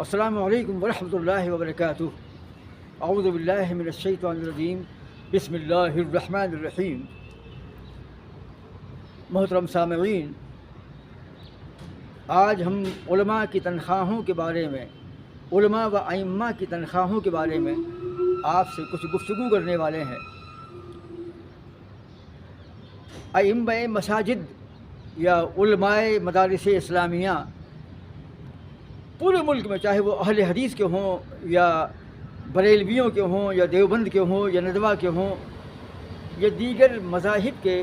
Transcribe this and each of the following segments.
السلام علیکم ورحمۃ اللہ وبرکاتہ۔ اعوذ باللہ من الشیطان الرجیم، بسم اللہ الرحمن الرحیم۔ محترم سامعین، آج ہم علماء کی تنخواہوں کے بارے میں، علماء و ائمہ کی تنخواہوں کے بارے میں آپ سے کچھ گفتگو کرنے والے ہیں۔ ائمہ مساجد یا علماء مدارس اسلامیہ پورے ملک میں، چاہے وہ اہل حدیث کے ہوں یا بریلویوں کے ہوں یا دیوبند کے ہوں یا ندوہ کے ہوں یا دیگر مذاہب کے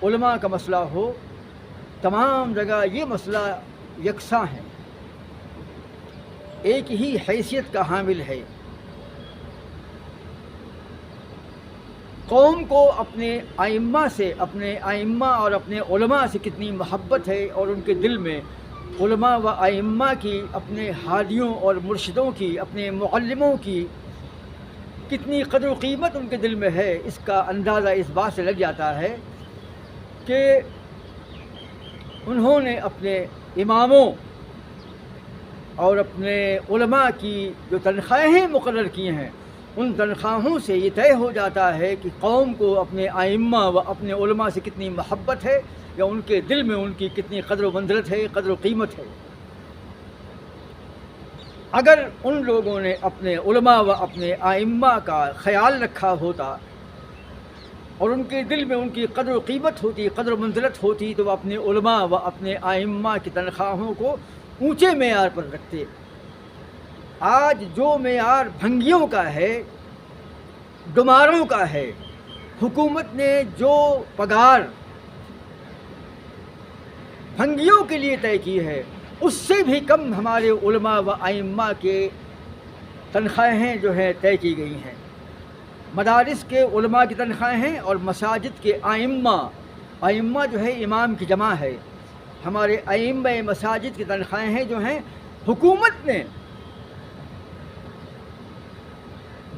علماء کا مسئلہ ہو، تمام جگہ یہ مسئلہ یکساں ہے، ایک ہی حیثیت کا حامل ہے۔ قوم کو اپنے ائمہ سے، اپنے ائمہ اور اپنے علماء سے کتنی محبت ہے، اور ان کے دل میں علماء و ائمہ کی، اپنے ہادیوں اور مرشدوں کی، اپنے معلموں کی کتنی قدر و قیمت ان کے دل میں ہے، اس کا اندازہ اس بات سے لگ جاتا ہے کہ انہوں نے اپنے اماموں اور اپنے علماء کی جو تنخواہیں مقرر کی ہیں، ان تنخواہوں سے یہ طے ہو جاتا ہے کہ قوم کو اپنے ائمہ و اپنے علماء سے کتنی محبت ہے، یا ان کے دل میں ان کی کتنی قدر و منزلت ہے، قدر و قیمت ہے۔ اگر ان لوگوں نے اپنے علماء و اپنے ائمہ کا خیال رکھا ہوتا اور ان کے دل میں ان کی قدر و قیمت ہوتی، قدر و منزلت ہوتی، تو وہ اپنے علماء و اپنے ائمہ کی تنخواہوں کو اونچے معیار پر رکھتے۔ آج جو معیار بھنگیوں کا ہے، ڈماروں کا ہے، حکومت نے جو پگار بھنگیوں کے لیے طے کی ہے، اس سے بھی کم ہمارے علماء و ائمہ کے تنخواہیں جو ہیں طے کی گئی ہیں۔ مدارس کے علماء کی تنخواہیں اور مساجد کے ائمہ جو ہے امام کی جمع ہے، ہمارے ائمہ مساجد کی تنخواہیں جو ہیں حکومت نے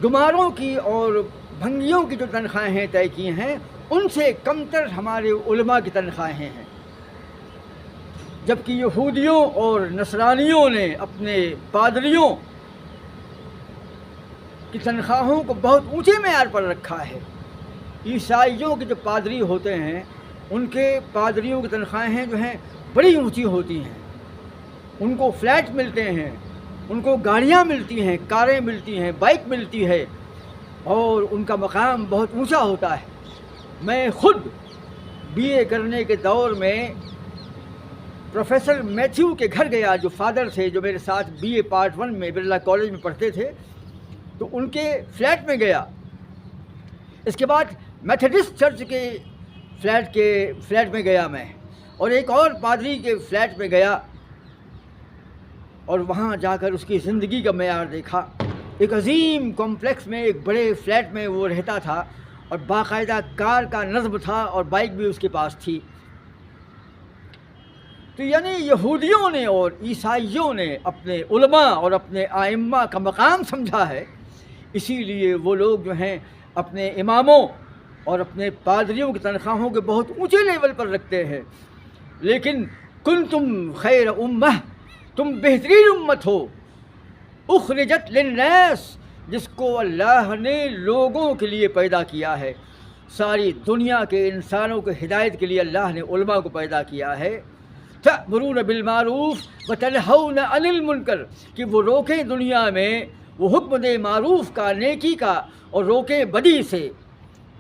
ڈماروں کی اور بھنگیوں کی جو تنخواہیں طے کی ہیں، ان سے کمتر ہمارے علماء کی تنخواہیں ہیں۔ جبکہ یہودیوں اور نصرانیوں نے اپنے پادریوں کی تنخواہوں کو بہت اونچے معیار پر رکھا ہے۔ عیسائیوں کے جو پادری ہوتے ہیں، ان کے پادریوں کی تنخواہیں جو ہیں بڑی اونچی ہوتی ہیں، ان کو فلیٹ ملتے ہیں، ان کو گاڑیاں ملتی ہیں، کاریں ملتی ہیں، بائک ملتی ہے، اور ان کا مقام بہت اونچا ہوتا ہے۔ میں خود BA کرنے کے دور میں پروفیسر میتھیو کے گھر گیا، جو فادر تھے، جو میرے ساتھ BA پارٹ 1 میں برلا کالج میں پڑھتے تھے، تو ان کے فلیٹ میں گیا۔ اس کے بعد میتھڈسٹ چرچ کے فلیٹ میں گیا میں، اور ایک اور پادری کے فلیٹ میں گیا، اور وہاں جا کر اس کی زندگی کا معیار دیکھا۔ ایک عظیم کمپلیکس میں، ایک بڑے فلیٹ میں وہ رہتا تھا، اور باقاعدہ کار کا نصب تھا، اور بائک بھی اس کے پاس تھی۔ تو یعنی یہودیوں نے اور عیسائیوں نے اپنے علماء اور اپنے ائمہ کا مقام سمجھا ہے، اسی لیے وہ لوگ جو ہیں اپنے اماموں اور اپنے پادریوں کی تنخواہوں کے بہت اونچے لیول پر رکھتے ہیں۔ لیکن کنتم خیر امہ، تم بہترین امت ہو، اخرجت للناس، جس کو اللہ نے لوگوں کے لیے پیدا کیا ہے۔ ساری دنیا کے انسانوں کو ہدایت کے لیے اللہ نے علماء کو پیدا کیا ہے۔ تأمرون بالمعروف وتنہون عن المنکر، کہ وہ روکیں دنیا میں، وہ حکم دے معروف کا، نیکی کا، اور روکیں بدی سے،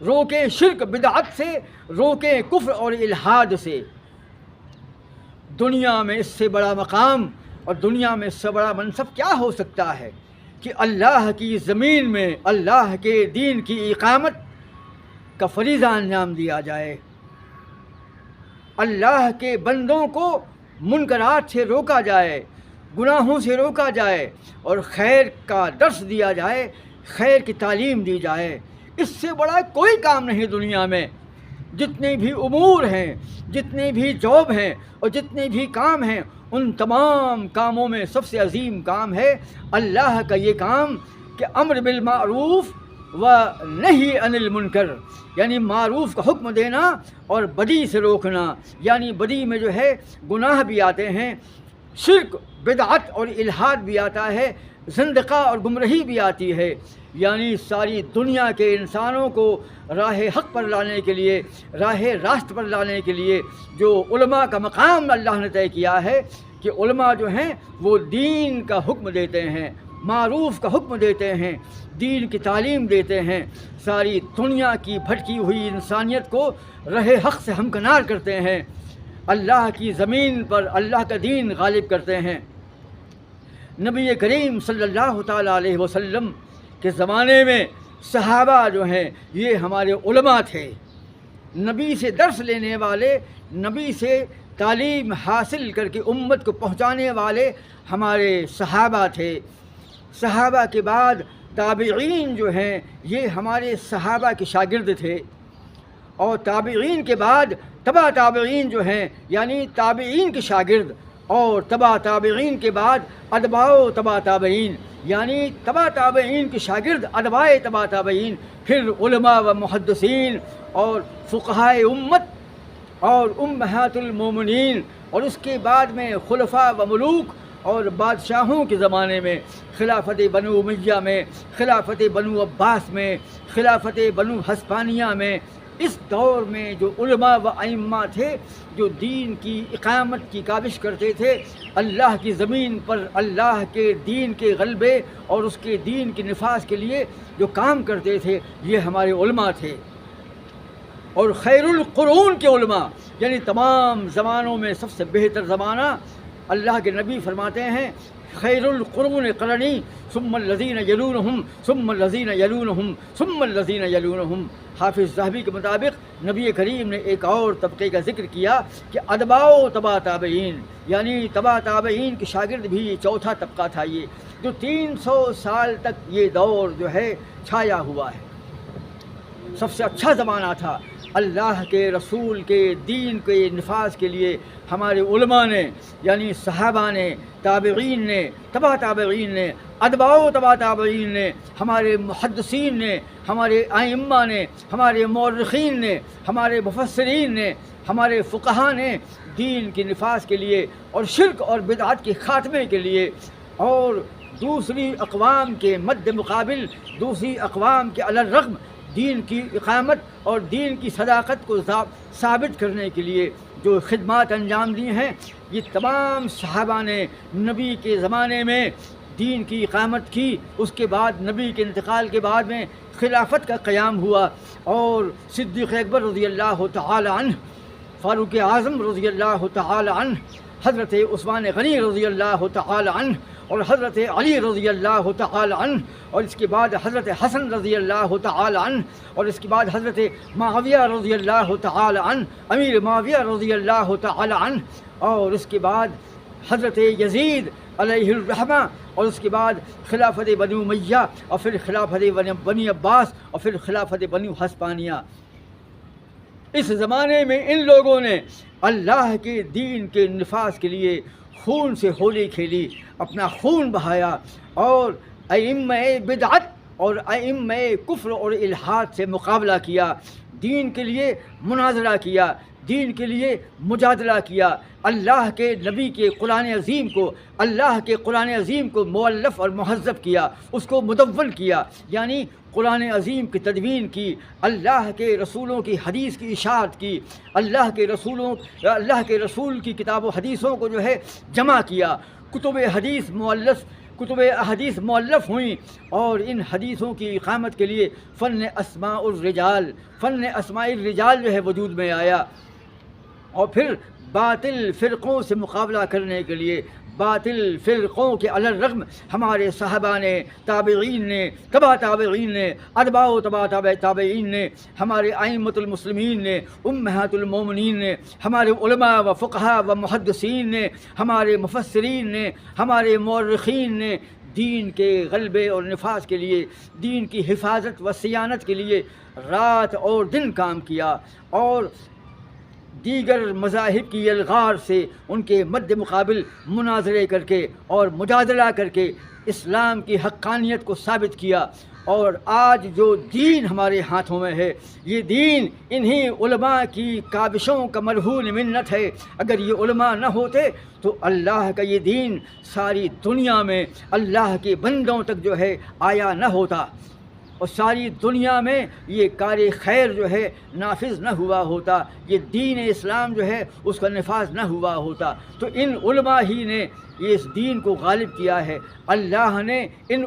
روکیں شرک بدعت سے، روکیں کفر اور الحاد سے۔ دنیا میں اس سے بڑا مقام اور دنیا میں اس سے بڑا منصب کیا ہو سکتا ہے کہ اللہ کی زمین میں اللہ کے دین کی اقامت کا فریضہ انجام دیا جائے، اللہ کے بندوں کو منکرات سے روکا جائے، گناہوں سے روکا جائے، اور خیر کا درس دیا جائے، خیر کی تعلیم دی جائے۔ اس سے بڑا کوئی کام نہیں دنیا میں۔ جتنے بھی امور ہیں، جتنے بھی جاب ہیں، اور جتنے بھی کام ہیں، ان تمام کاموں میں سب سے عظیم کام ہے اللہ کا یہ کام کہ امر بالمعروف و نہی عن المنکر، یعنی معروف کا حکم دینا اور بدی سے روکنا۔ یعنی بدی میں جو ہے گناہ بھی آتے ہیں، شرک، بدعت اور الحاد بھی آتا ہے، زندقہ اور گمراہی بھی آتی ہے۔ یعنی ساری دنیا کے انسانوں کو راہ حق پر لانے کے لیے، راہ راست پر لانے کے لیے جو علماء کا مقام اللہ نے طے کیا ہے کہ علماء جو ہیں وہ دین کا حکم دیتے ہیں، معروف کا حکم دیتے ہیں، دین کی تعلیم دیتے ہیں، ساری دنیا کی بھٹکی ہوئی انسانیت کو راہ حق سے ہمکنار کرتے ہیں، اللہ کی زمین پر اللہ کا دین غالب کرتے ہیں۔ نبی کریم صلی اللہ تعالیٰ علیہ وسلم کے زمانے میں صحابہ جو ہیں یہ ہمارے علماء تھے، نبی سے درس لینے والے، نبی سے تعلیم حاصل کر کے امت کو پہنچانے والے ہمارے صحابہ تھے۔ صحابہ کے بعد تابعین جو ہیں یہ ہمارے صحابہ کے شاگرد تھے، اور تابعین کے بعد تبع تابعین جو ہیں یعنی تابعین کے شاگرد، اور تبع تابعین کے بعد اتباع تبع تابعین یعنی تبع تابعین کے شاگرد، اتباع تبع تابعین، پھر علماء و محدثین اور فقہائے امت اور امہات المومنین، اور اس کے بعد میں خلفاء و ملوک اور بادشاہوں کے زمانے میں، خلافت بنو امیہ میں، خلافت بنو عباس میں، خلافت بنو حسپانیہ میں، اس دور میں جو علماء و ائمہ تھے جو دین کی اقامت کی کاوش کرتے تھے، اللہ کی زمین پر اللہ کے دین کے غلبے اور اس کے دین کے نفاذ کے لیے جو کام کرتے تھے، یہ ہمارے علماء تھے۔ اور خیر القرون کے علماء یعنی تمام زمانوں میں سب سے بہتر زمانہ، اللہ کے نبی فرماتے ہیں خیر القرون قرنی ثم الذین یلونہم ثم الذین یلونہم ثم الذین یلونہم۔ حافظ ذہبی کے مطابق نبی کریم نے ایک اور طبقے کا ذکر کیا کہ اتباع تبع تابعین یعنی تبع تابعین کے شاگرد بھی چوتھا طبقہ تھا، یہ جو 300 سال تک یہ دور جو ہے چھایا ہوا ہے، سب سے اچھا زمانہ تھا۔ اللہ کے رسول کے دین کے نفاذ کے لیے ہمارے علماء نے یعنی صحابہ نے، تابعین نے، تبع تابعین نے، اتباع تبع تابعین نے، ہمارے محدثین نے، ہمارے ائمہ نے، ہمارے مورخین نے، ہمارے مفسرین نے، ہمارے فقہاء نے دین کے نفاذ کے لیے اور شرک اور بدعت کے خاتمے کے لیے اور دوسری اقوام کے مد مقابل، دوسری اقوام کے علی الرغم دین کی اقامت اور دین کی صداقت کو ثابت کرنے کے لیے جو خدمات انجام دی ہیں، یہ تمام صحابہ نے نبی کے زمانے میں دین کی اقامت کی۔ اس کے بعد نبی کے انتقال کے بعد میں خلافت کا قیام ہوا، اور صدیق اکبر رضی اللہ تعالی عنہ، فاروق اعظم رضی اللہ تعالی عنہ، حضرت عثمان غنی رضی اللہ تعالی عنہ، اور حضرت علی رضی اللہ تعالی عنہ، اور اس کے بعد حضرت حسن رضی اللہ تعالی عنہ، اور اس کے بعد حضرت معاویہ رضی اللہ تعالی عنہ، امیر معاویہ رضی اللہ تعالی عنہ، اور اس کے بعد حضرت یزید علیہ الرحمہ، اور اس کے بعد خلافت بنو امیہ، اور پھر خلافت بنی عباس، اور پھر خلافت بنو حسپانیہ۔ اس زمانے میں ان لوگوں نے اللہ کے دین کے نفاذ کے لیے خون سے ہولی کھیلی، اپنا خون بہایا، اور ائمہ بدعت اور ائمہ کفر اور الحاد سے مقابلہ کیا، دین کے لیے مناظرہ کیا، دین کے لیے مجادلہ کیا، اللہ کے نبی کے قرآن عظیم کو، اللہ کے قرآن عظیم کو مؤلف اور مہذب کیا، اس کو مدون کیا، یعنی قرآن عظیم کی تدوین کی، اللہ کے رسولوں کی حدیث کی اشاعت کی، اللہ کے رسول کی کتاب و حدیثوں کو جو ہے جمع کیا، کتب حدیث مؤلف ہوئیں، اور ان حدیثوں کی اقامت کے لیے فن اسماء الرجال جو ہے وجود میں آیا، اور پھر باطل فرقوں سے مقابلہ کرنے کے لیے، باطل فرقوں کے علی الرغم ہمارے صحابہ نے، تابعین نے، تبع تابعین نے، اتباع تبع تابعین نے، ہمارے ائمۃ المسلمین نے، امہات المومنین نے، ہمارے علماء و فقہاء و محدثین نے، ہمارے مفسرین نے، ہمارے مورخین نے دین کے غلبے اور نفاذ کے لیے، دین کی حفاظت و صیانت کے لیے رات اور دن کام کیا، اور دیگر مذاہب کی الغار سے ان کے مد مقابل مناظرے کر کے اور مجادلہ کر کے اسلام کی حقانیت کو ثابت کیا، اور آج جو دین ہمارے ہاتھوں میں ہے یہ دین انہی علماء کی کاوشوں کا مرہون منت ہے۔ اگر یہ علماء نہ ہوتے تو اللہ کا یہ دین ساری دنیا میں اللہ کے بندوں تک جو ہے آیا نہ ہوتا، اور ساری دنیا میں یہ کار خیر جو ہے نافذ نہ ہوا ہوتا، یہ دین اسلام جو ہے اس کا نفاذ نہ ہوا ہوتا۔ تو ان علماء ہی نے یہ اس دین کو غالب کیا ہے۔ اللہ نے ان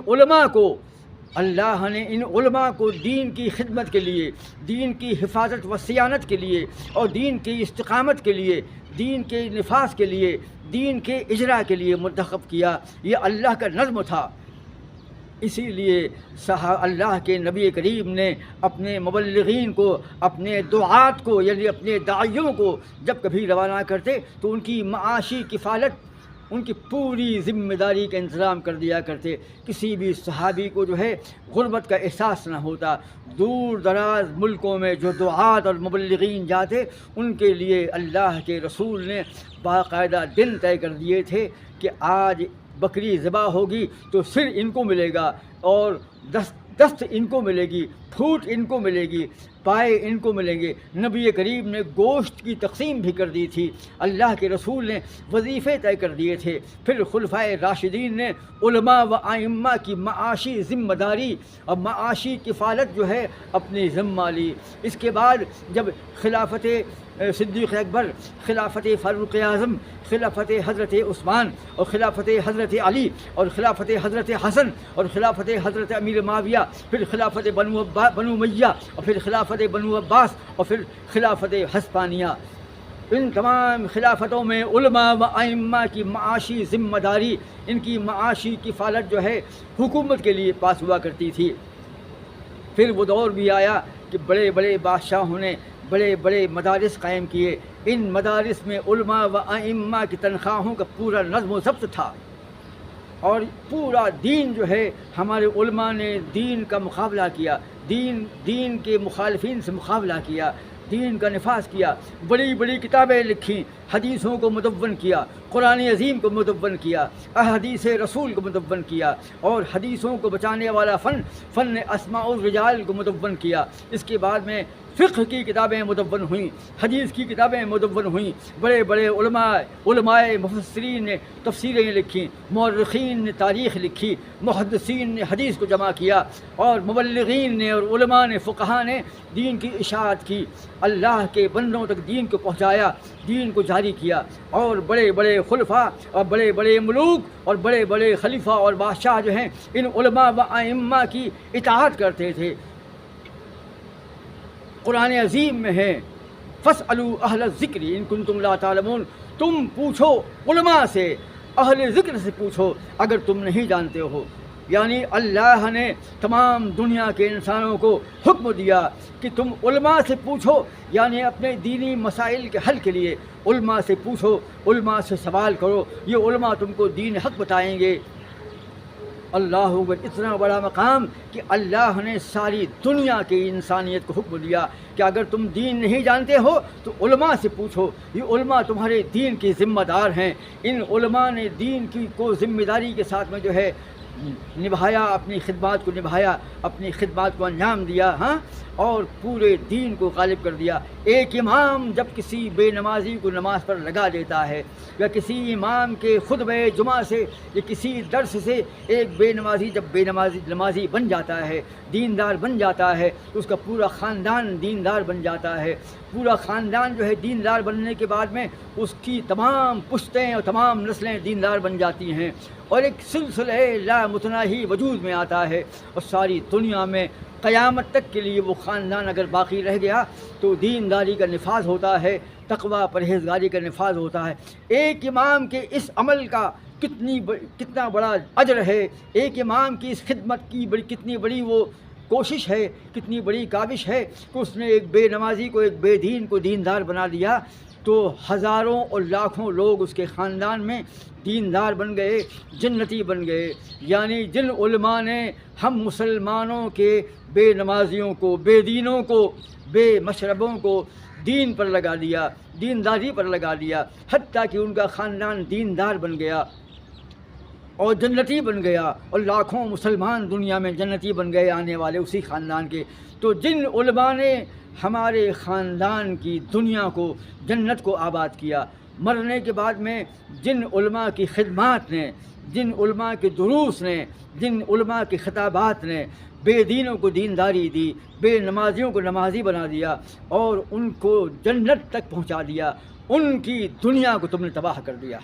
علماء کو دین کی خدمت کے لیے، دین کی حفاظت و صیانت کے لیے، اور دین کی استقامت کے لیے، دین کے نفاذ کے لیے، دین کے اجرا کے لیے منتخب کیا۔ یہ اللہ کا نظم تھا۔ اسی لیے اللہ کے نبی کریم نے اپنے مبلغین کو، اپنے دعات کو، یعنی اپنے داعیوں کو جب کبھی روانہ کرتے تو ان کی معاشی کفالت، ان کی پوری ذمہ داری کا انتظام کر دیا کرتے۔ کسی بھی صحابی کو جو ہے غربت کا احساس نہ ہوتا۔ دور دراز ملکوں میں جو دعات اور مبلغین جاتے ان کے لیے اللہ کے رسول نے باقاعدہ دن طے کر دیے تھے کہ آج بکری ذبح ہوگی تو سر ان کو ملے گا، اور دست ان کو ملے گی، پھوٹ ان کو ملے گی، پائے ان کو ملیں گے۔ نبی کریم نے گوشت کی تقسیم بھی کر دی تھی، اللہ کے رسول نے وظیفے طے کر دیے تھے۔ پھر خلفائے راشدین نے علماء و ائمہ کی معاشی ذمہ داری اور معاشی کفالت جو ہے اپنی ذمہ لی۔ اس کے بعد جب خلافت صدیق اکبر، خلافت فاروق اعظم، خلافت حضرت عثمان، اور خلافت حضرت علی، اور خلافت حضرت حسن، اور خلافت حضرت امیر معاویہ، پھر خلافت بنو امیہ، اور پھر خلافت بنو عباس، اور پھر خلافت حسپانیہ، ان تمام خلافتوں میں علماء و ائمہ کی معاشی ذمہ داری، ان کی معاشی کفالت جو ہے حکومت کے لیے پاس ہوا کرتی تھی۔ پھر وہ دور بھی آیا کہ بڑے بڑے بادشاہوں نے بڑے بڑے مدارس قائم کیے۔ ان مدارس میں علماء و ائمہ کی تنخواہوں کا پورا نظم و ضبط تھا، اور پورا دین جو ہے ہمارے علماء نے دین کا مقابلہ کیا، دین کے مخالفین سے مقابلہ کیا، دین کا نفاذ کیا، بڑی بڑی کتابیں لکھیں، حدیثوں کو مدون کیا، قرآن عظیم کو مدون کیا، احادیث رسول کو مدون کیا، اور حدیثوں کو بچانے والا فن اسماء الرجال کو مدون کیا۔ اس کے بعد میں فقہ کی کتابیں مدون ہوئیں، حدیث کی کتابیں مدون ہوئیں، بڑے بڑے علماء مفسرین نے تفسیریں لکھیں، مورخین نے تاریخ لکھی، محدثین نے حدیث کو جمع کیا، اور مبلغین نے اور علماء نے، فقہاء نے دین کی اشاعت کی، اللہ کے بندوں تک دین کو پہنچایا، دین کو جاری کیا۔ اور بڑے بڑے خلفاء اور بڑے بڑے ملوک اور بڑے بڑے خلیفہ اور بادشاہ جو ہیں ان علماء و ائمہ کی اطاعت کرتے تھے۔ قرآن عظیم میں ہے فاسألوا اہل الذکر ان کنتم لا تعلمون، تم پوچھو علماء سے، اہل ذکر سے پوچھو اگر تم نہیں جانتے ہو۔ یعنی اللہ نے تمام دنیا کے انسانوں کو حکم دیا کہ تم علماء سے پوچھو، یعنی اپنے دینی مسائل کے حل کے لیے علماء سے پوچھو، علماء سے سوال کرو، یہ علماء تم کو دین حق بتائیں گے۔ اللہ اکبر، اتنا بڑا مقام کہ اللہ نے ساری دنیا کی انسانیت کو حکم دیا کہ اگر تم دین نہیں جانتے ہو تو علماء سے پوچھو، یہ علماء تمہارے دین کے ذمہ دار ہیں۔ ان علماء نے دین کی کو ذمہ داری کے ساتھ میں جو ہے نبھایا، اپنی خدمات کو نبھایا، اپنی خدمات کو انجام دیا، اور پورے دین کو غالب کر دیا۔ ایک امام جب کسی بے نمازی کو نماز پر لگا دیتا ہے، یا کسی امام کے خطبہ جمعہ سے یا کسی درس سے ایک بے نمازی جب نمازی بن جاتا ہے، دیندار بن جاتا ہے، تو اس کا پورا خاندان دیندار بن جاتا ہے۔ پورا خاندان جو ہے دیندار بننے کے بعد میں اس کی تمام پشتیں اور تمام نسلیں دیندار بن جاتی ہیں، اور ایک سلسلہ لا متناہی وجود میں آتا ہے، اور ساری دنیا میں قیامت تک کے لیے وہ خاندان اگر باقی رہ گیا تو دینداری کا نفاذ ہوتا ہے، تقوی پرہیزگاری کا نفاذ ہوتا ہے۔ ایک امام کے اس عمل کا کتنا بڑا اجر ہے، ایک امام کی اس خدمت کی کتنی بڑی وہ کوشش ہے، کتنی بڑی کاوش ہے کہ اس نے ایک بے نمازی کو، ایک بے دین کو دیندار بنا دیا، تو ہزاروں اور لاکھوں لوگ اس کے خاندان میں دیندار بن گئے، جنتی بن گئے۔ یعنی جن علماء نے ہم مسلمانوں کے بے نمازیوں کو، بے دینوں کو، بے مشربوں کو دین پر لگا دیا، دینداری پر لگا دیا، حتیٰ کہ ان کا خاندان دیندار بن گیا۔ اور جنتی بن گیا، اور لاکھوں مسلمان دنیا میں جنتی بن گئے آنے والے اسی خاندان کے۔ تو جن علماء نے ہمارے خاندان کی دنیا کو، جنت کو آباد کیا، مرنے کے بعد میں جن علماء کی خدمات نے، جن علماء کے دروس نے، جن علماء کی خطابات نے بے دینوں کو دینداری دی، بے نمازیوں کو نمازی بنا دیا، اور ان کو جنت تک پہنچا دیا، ان کی دنیا کو تم نے تباہ کر دیا۔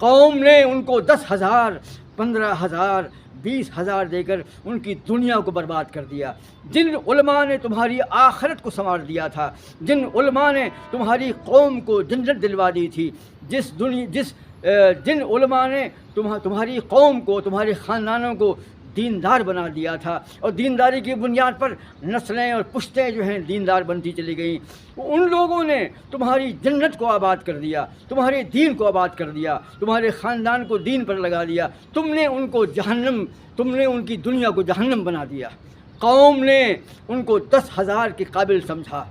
قوم نے ان کو 10,000، 15,000، 20,000 دے کر ان کی دنیا کو برباد کر دیا۔ جن علماء نے تمہاری آخرت کو سنوار دیا تھا، جن علماء نے تمہاری قوم کو جنت دلوا دی تھی، جن علماء نے تمہاری قوم کو، تمہارے خاندانوں کو دیندار بنا دیا تھا، اور دینداری کی بنیاد پر نسلیں اور پشتیں جو ہیں دیندار بنتی چلی گئیں، ان لوگوں نے تمہاری جنت کو آباد کر دیا، تمہارے دین کو آباد کر دیا، تمہارے خاندان کو دین پر لگا دیا۔ تم نے ان کو جہنم، تم نے ان کی دنیا کو جہنم بنا دیا۔ قوم نے ان کو 10,000 کے قابل سمجھا۔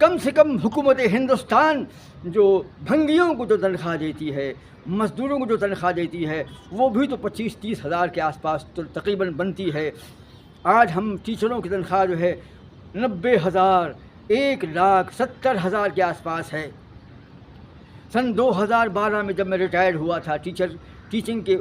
کم سے کم حکومت ہندوستان جو بھنگیوں کو جو تنخواہ دیتی ہے، مزدوروں کو جو تنخواہ دیتی ہے، وہ بھی تو 25-30 ہزار کے آس پاس تو تقریباً بنتی ہے۔ آج ہم ٹیچروں کی تنخواہ جو ہے 90,000، 1,70,000 کے آس پاس ہے۔ سن 2012 میں جب میں ریٹائرڈ ہوا تھا ٹیچنگ کے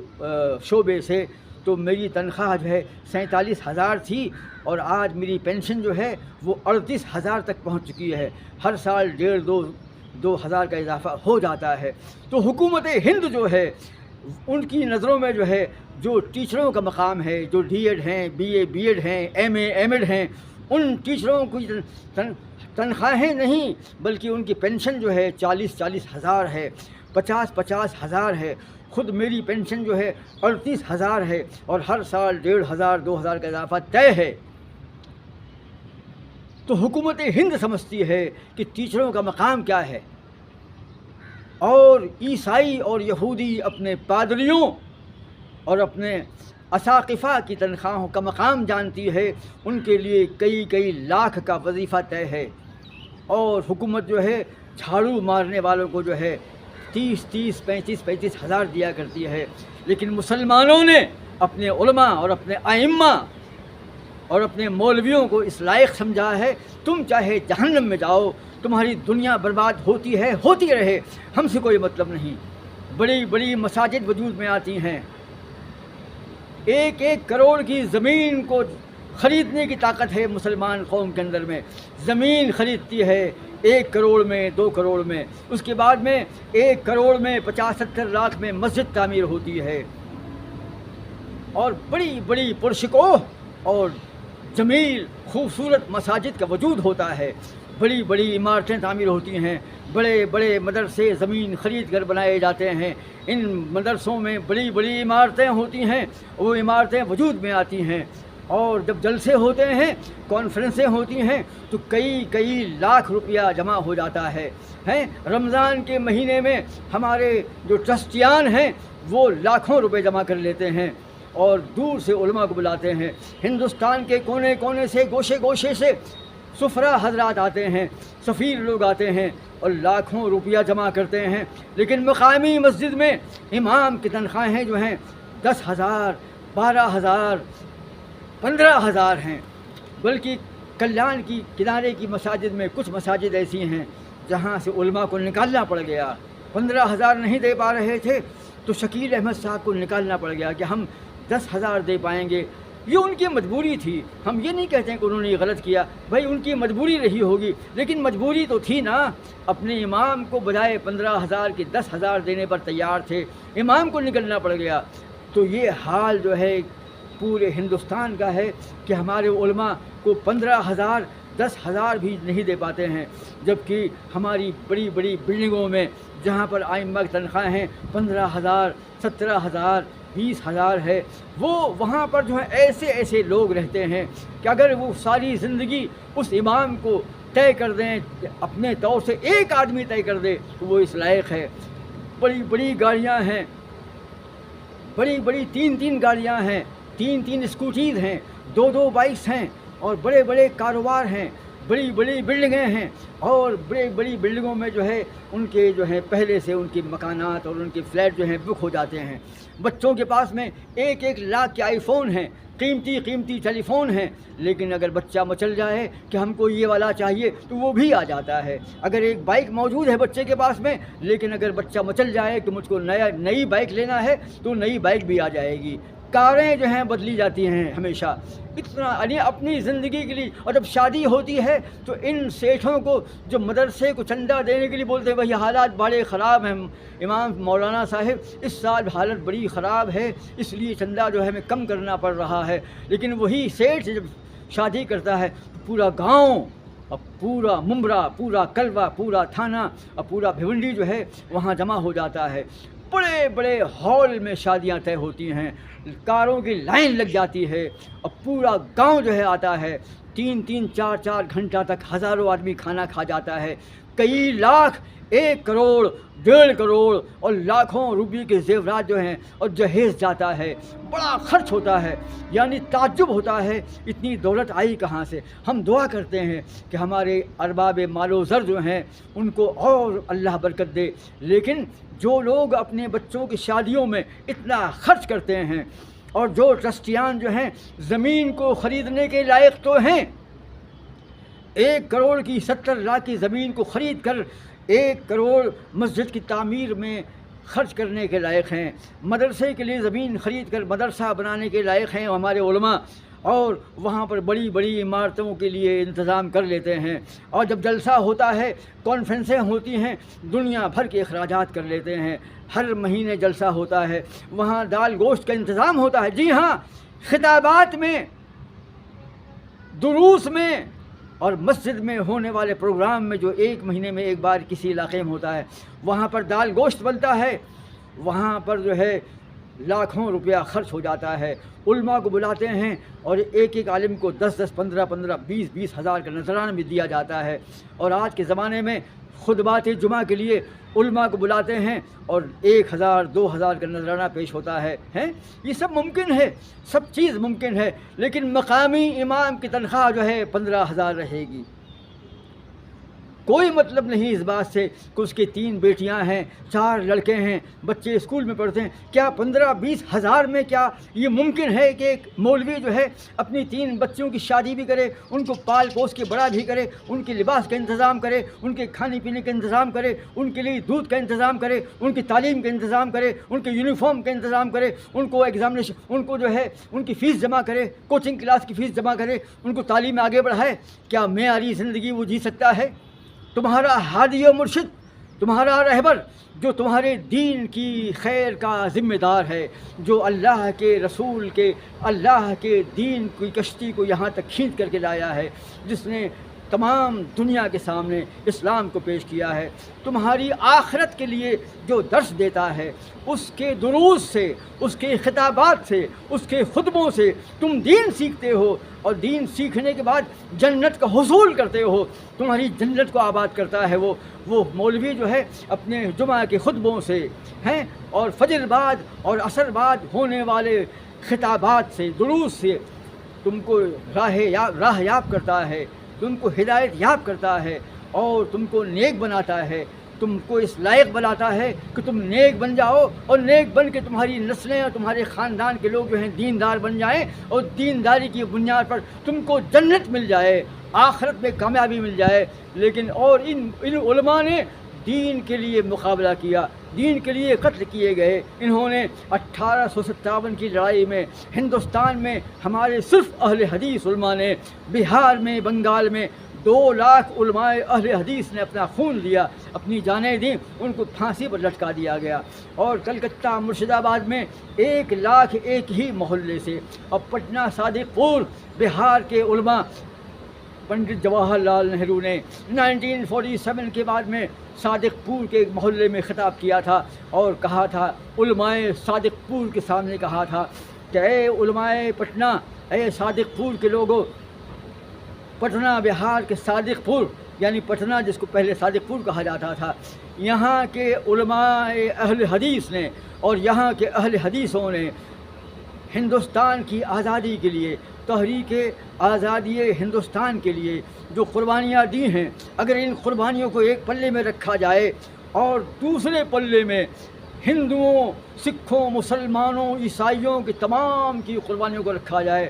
شعبے سے، تو میری تنخواہ جو ہے 47,000 تھی، اور آج میری پینشن جو ہے وہ 38,000 تک پہنچ چکی ہے۔ ہر سال 1,500-2,000 کا اضافہ ہو جاتا ہے۔ تو حکومت ہند جو ہے، ان کی نظروں میں جو ہے، جو ٹیچروں کا مقام ہے، جو ڈی ایڈ ہیں، بی اے بی ایڈ ہیں، ایم اے ایم ایڈ ہیں، ان ٹیچروں کی تنخواہیں نہیں، بلکہ ان کی پینشن جو ہے 40,000 ہے، 50,000 ہے۔ خود میری پینشن جو ہے 38,000 ہے، اور ہر سال 1,500-2,000 کا اضافہ طے ہے۔ تو حکومت ہند سمجھتی ہے کہ ٹیچروں کا مقام کیا ہے، اور عیسائی اور یہودی اپنے پادریوں اور اپنے اساقفہ کی تنخواہوں کا مقام جانتی ہے۔ ان کے لیے کئی لاکھ کا وظیفہ طے ہے، اور حکومت جو ہے جھاڑو مارنے والوں کو جو ہے 30,000، 35,000 دیا کرتی ہے۔ لیکن مسلمانوں نے اپنے علماء اور اپنے ائمہ اور اپنے مولویوں کو اس لائق سمجھا ہے، تم چاہے جہنم میں جاؤ، تمہاری دنیا برباد ہوتی ہے، ہوتی رہے، ہم سے کوئی مطلب نہیں۔ بڑی بڑی مساجد وجود میں آتی ہیں، 1 کروڑ کی زمین کو خریدنے کی طاقت ہے مسلمان قوم کے اندر میں۔ زمین خریدتی ہے 1 کروڑ میں، 2 کروڑ میں، اس کے بعد میں 1 کروڑ میں 50-70 لاکھ میں مسجد تعمیر ہوتی ہے، اور بڑی بڑی پرشکوہ اور جمیل خوبصورت مساجد کا وجود ہوتا ہے، بڑی بڑی عمارتیں تعمیر ہوتی ہیں، بڑے بڑے مدرسے زمین خرید کر بنائے جاتے ہیں، ان مدرسوں میں بڑی بڑی عمارتیں ہوتی ہیں، وہ عمارتیں وجود میں آتی ہیں، اور جب جلسے ہوتے ہیں، کانفرنسیں ہوتی ہیں، تو کئی لاکھ روپیہ جمع ہو جاتا ہے۔ رمضان کے مہینے میں ہمارے جو ٹرسٹیان ہیں وہ لاکھوں روپے جمع کر لیتے ہیں، اور دور سے علماء کو بلاتے ہیں۔ ہندوستان کے کونے کونے سے، گوشے گوشے سے سفرا حضرات آتے ہیں، سفیر لوگ آتے ہیں، اور لاکھوں روپیہ جمع کرتے ہیں، لیکن مقامی مسجد میں امام کی تنخواہیں جو ہیں 10,000، 12,000، 15,000 ہیں۔ بلکہ کلیان کی کنارے کی مساجد میں کچھ مساجد ایسی ہیں جہاں سے علماء کو نکالنا پڑ گیا، 15,000 نہیں دے پا رہے تھے تو شکیل احمد صاحب کو نکالنا پڑ گیا کہ ہم 10,000 دے پائیں گے۔ یہ ان کی مجبوری تھی، ہم یہ نہیں کہتے ہیں کہ انہوں نے یہ غلط کیا، بھائی ان کی مجبوری رہی ہوگی، لیکن مجبوری تو تھی نا۔ اپنے امام کو بجائے 15,000 کے 10,000 دینے پر تیار تھے، امام کو نکلنا پڑ گیا۔ تو یہ حال جو ہے پورے ہندوستان کا ہے کہ ہمارے علماء کو 15,000، 10,000 بھی نہیں دے پاتے ہیں، جبکہ ہماری بڑی بڑی بلڈنگوں میں جہاں پر ائمہ کی تنخواہیں 15,000، 17,000، 20,000 ہے، وہاں پر جو ہے ایسے لوگ رہتے ہیں کہ اگر وہ ساری زندگی اس امام کو طے کر دیں، اپنے طور سے ایک آدمی طے کر دے تو وہ اس لائق ہے۔ بڑی بڑی گاڑیاں ہیں، بڑی بڑی 3 گاڑیاں ہیں، 3 اسکوٹیز ہیں، 2 بائکس ہیں، اور بڑے بڑے کاروبار ہیں، بڑی بڑی بلڈنگیں ہیں اور بڑی بڑی بلڈنگوں میں جو ہے ان کے جو ہے پہلے سے ان کے مکانات اور ان کے فلیٹ جو ہیں بک ہو جاتے ہیں. بچوں کے پاس میں 1-1 لاکھ کے آئی فون ہیں, قیمتی قیمتی ٹیلی فون ہیں, لیکن اگر بچہ مچل جائے کہ ہم کو یہ والا چاہیے تو وہ بھی آ جاتا ہے. اگر ایک بائک موجود ہے بچے کے پاس میں, لیکن اگر بچہ مچل جائے کہ مجھ کو نئی بائک لینا ہے تو نئی بائک بھی آ جائے گی. کاریں جو ہیں بدلی جاتی ہیں ہمیشہ, اتنا یعنی اپنی زندگی کے لیے. اور جب شادی ہوتی ہے تو ان سیٹھوں کو جو مدرسے کو چندہ دینے کے لیے بولتے ہیں وہی حالات بڑے خراب ہیں. امام مولانا صاحب اس سال حالت بڑی خراب ہے, اس لیے چندہ جو ہے ہمیں کم کرنا پڑ رہا ہے. لیکن وہی سیٹھ جب شادی کرتا ہے تو پورا گاؤں اور پورا ممبرا, پورا کلوا, پورا تھانہ اور پورا بھیونڈی جو ہے وہاں جمع ہو جاتا ہے. بڑے بڑے ہال میں شادیاں طے ہوتی ہیں, کاروں کی لائن لگ جاتی ہے اور پورا گاؤں جو ہے آتا ہے. 3-3 4-4 گھنٹہ تک ہزاروں آدمی کھانا کھا جاتا ہے. کئی لاکھ, 1 کروڑ, 1.5 کروڑ اور لاکھوں روپے کے زیورات جو ہیں اور جہیز جاتا ہے. بڑا خرچ ہوتا ہے, یعنی تعجب ہوتا ہے اتنی دولت آئی کہاں سے. ہم دعا کرتے ہیں کہ ہمارے ارباب مال و زر جو ہیں ان کو اور اللہ برکت دے. لیکن جو لوگ اپنے بچوں کی شادیوں میں اتنا خرچ کرتے ہیں اور جو ٹرسٹیان جو ہیں زمین کو خریدنے کے لائق تو ہیں, 1 کروڑ کی 70 لاکھ کی زمین کو خرید کر 1 کروڑ مسجد کی تعمیر میں خرچ کرنے کے لائق ہیں, مدرسے کے لیے زمین خرید کر مدرسہ بنانے کے لائق ہیں ہمارے علماء, اور وہاں پر بڑی بڑی عمارتوں کے لیے انتظام کر لیتے ہیں. اور جب جلسہ ہوتا ہے, کانفرنسیں ہوتی ہیں, دنیا بھر کے اخراجات کر لیتے ہیں. ہر مہینے جلسہ ہوتا ہے, وہاں دال گوشت کا انتظام ہوتا ہے. جی ہاں, خطابات میں, دروس میں اور مسجد میں ہونے والے پروگرام میں جو 1 مہینے میں 1 بار کسی علاقے میں ہوتا ہے, وہاں پر دال گوشت بنتا ہے. وہاں پر جو ہے لاکھوں روپیہ خرچ ہو جاتا ہے. علماء کو بلاتے ہیں اور ایک عالم کو 10-10, 15-15, 20-20 ہزار کا نذرانہ بھی دیا جاتا ہے. اور آج کے زمانے میں خطبات جمعہ کے لیے علماء کو بلاتے ہیں اور 1,000 2,000 کا نذرانہ پیش ہوتا ہے. یہ سب ممکن ہے, سب چیز ممکن ہے, لیکن مقامی امام کی تنخواہ جو ہے 15,000 رہے گی. کوئی مطلب نہیں اس بات سے کہ اس کی 3 بیٹیاں ہیں, 4 لڑکے ہیں, بچے اسکول میں پڑھتے ہیں. کیا 15-20 ہزار میں کیا یہ ممکن ہے کہ ایک مولوی جو ہے اپنی 3 بچیوں کی شادی بھی کرے, ان کو پال پوس کے بڑا بھی کرے, ان کے لباس کا انتظام کرے, ان کے کھانے پینے کا انتظام کرے, ان کے لیے دودھ کا انتظام کرے, ان کی تعلیم کا انتظام کرے, ان کے یونیفارم کا انتظام کرے, ان کو ایگزامنیشن, ان کو جو ہے ان کی فیس جمع کرے, کوچنگ کلاس کی فیس جمع کرے, ان کو تعلیم میں آگے بڑھائے؟ کیا معیاری زندگی وہ جی سکتا ہے؟ تمہارا ہادی و مرشد, تمہارا رہبر جو تمہارے دین کی خیر کا ذمہ دار ہے, جو اللہ کے رسول کے, اللہ کے دین کی کشتی کو یہاں تک کھینچ کر کے لایا ہے, جس نے تمام دنیا کے سامنے اسلام کو پیش کیا ہے, تمہاری آخرت کے لیے جو درس دیتا ہے, اس کے دروس سے, اس کے خطابات سے, اس کے خطبوں سے تم دین سیکھتے ہو, اور دین سیکھنے کے بعد جنت کا حصول کرتے ہو. تمہاری جنت کو آباد کرتا ہے وہ مولوی جو ہے اپنے جمعہ کے خطبوں سے ہیں اور فجر بعد اور عصر بعد ہونے والے خطابات سے, دروس سے تم کو راہ یاب کرتا ہے, تم کو ہدایت یاب کرتا ہے اور تم کو نیک بناتا ہے. تم کو اس لائق بناتا ہے کہ تم نیک بن جاؤ, اور نیک بن کے تمہاری نسلیں اور تمہارے خاندان کے لوگ جو ہیں دیندار بن جائیں, اور دینداری کی بنیاد پر تم کو جنت مل جائے, آخرت میں کامیابی مل جائے. لیکن اور ان علماء نے دین کے لیے مقابلہ کیا, دین کے لیے قتل کیے گئے. انہوں نے 1857 کی لڑائی میں ہندوستان میں ہمارے صرف اہل حدیث علماء نے, بہار میں, بنگال میں 2 لاکھ علماء اہل حدیث نے اپنا خون دیا, اپنی جانیں دیں, ان کو پھانسی پر لٹکا دیا گیا. اور کلکتہ, مرشد آباد میں 1 لاکھ ایک ہی محلے سے, اور پٹنہ, صادق پور, بہار کے علماء, پنڈت جواہر لال نہرو نے 1947 کے بعد میں صادق پور کے ایک محلے میں خطاب کیا تھا اور کہا تھا, علماء صادق پور کے سامنے کہا تھا کہ اے علماء پٹنہ, اے صادق پور کے لوگوں, پٹنہ بہار کے صادق پور, یعنی پٹنہ جس کو پہلے صادق پور کہا جاتا تھا, یہاں کے علماء اہل حدیث نے اور یہاں کے اہل حدیثوں نے ہندوستان کی آزادی کے لیے تحریک آزادی ہندوستان کے لیے جو قربانیاں دی ہیں، اگر ان قربانیوں کو ایک پلے میں رکھا جائے اور دوسرے پلے میں ہندوؤں، سکھوں، مسلمانوں، عیسائیوں کی تمام کی قربانیوں کو رکھا جائے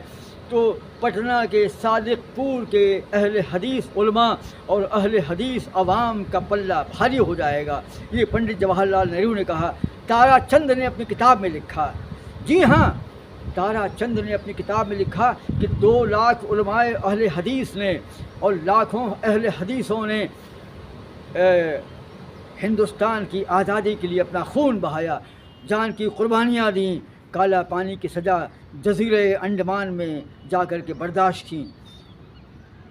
تو پٹنہ کے صادق پور کے اہل حدیث علماء اور اہل حدیث عوام کا پلہ بھاری ہو جائے گا۔ یہ پنڈت جواہر لال نہرو نے کہا، تارا چند نے اپنی کتاب میں لکھا۔ جی ہاں، تارا چند نے اپنی کتاب میں لکھا کہ 2 لاکھ علماء اہل حدیث نے اور لاکھوں اہل حدیثوں نے ہندوستان کی آزادی کے لیے اپنا خون بہایا، جان کی قربانیاں دیں، کالا پانی کی سزا جزیرہ انڈمان میں جا کر کے برداشت کی۔